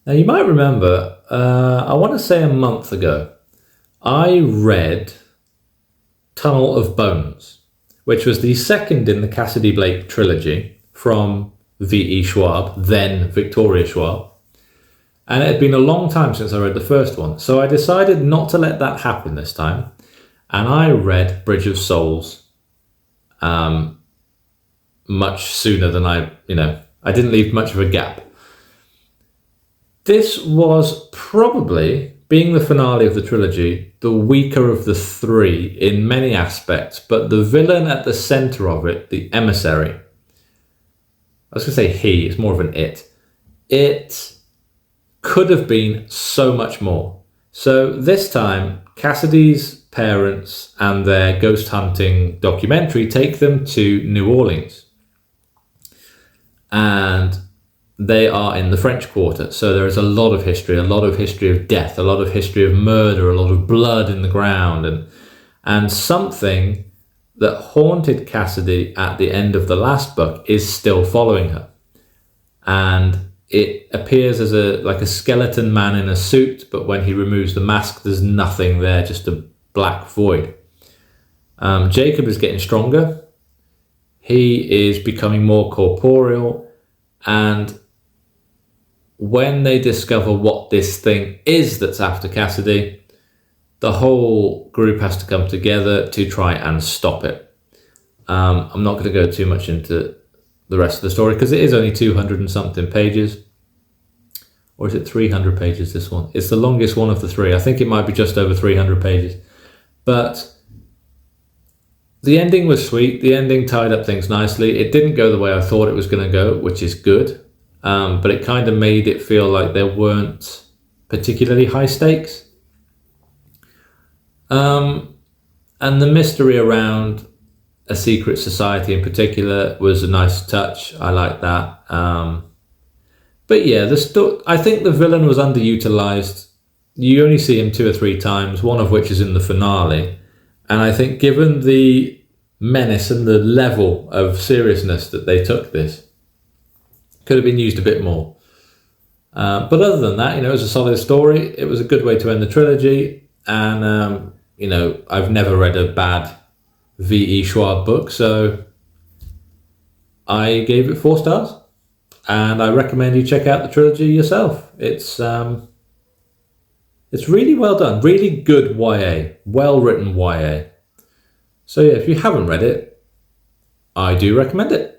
Now, you might remember, I want to say a month ago, I read Tunnel of Bones, which was the second in the Cassidy Blake trilogy from V.E. Schwab, then Victoria Schwab. And it had been a long time since I read the first one, so I decided not to let that happen this time. And I read Bridge of Souls much sooner than I didn't leave much of a gap. This was probably, being the finale of the trilogy, the weaker of the three in many aspects, but the villain at the centre of it, the emissary, I was going to say he, it's more of an it. It could have been so much more. So this time, Cassidy's parents and their ghost hunting documentary take them to New Orleans. And they are in the French Quarter, so there is a lot of history of death, a lot of history of murder, a lot of blood in the ground, and something that haunted Cassidy at the end of the last book is still following her. And it appears as like a skeleton man in a suit, but when he removes the mask, there's nothing there, just a black void. Jacob is getting stronger. He is becoming more corporeal, and when they discover what this thing is that's after Cassidy, the whole group has to come together to try and stop it. I'm not going to go too much into the rest of the story because it is only 200 and something pages. Or is it 300 pages, this one? It's the longest one of the three. I think it might be just over 300 pages. But the ending was sweet. The ending tied up things nicely. It didn't go the way I thought it was going to go, which is good. But it kind of made it feel like there weren't particularly high stakes. And the mystery around a secret society in particular was a nice touch. I like that. But yeah, I think the villain was underutilized. You only see him 2 or 3 times, one of which is in the finale. And I think given the menace and the level of seriousness that they took this, could have been used a bit more. But other than that, it was a solid story. It was a good way to end the trilogy. And, I've never read a bad V.E. Schwab book, so I gave it 4 stars. And I recommend you check out the trilogy yourself. It's really well done. Really good YA. Well-written YA. So yeah, if you haven't read it, I do recommend it.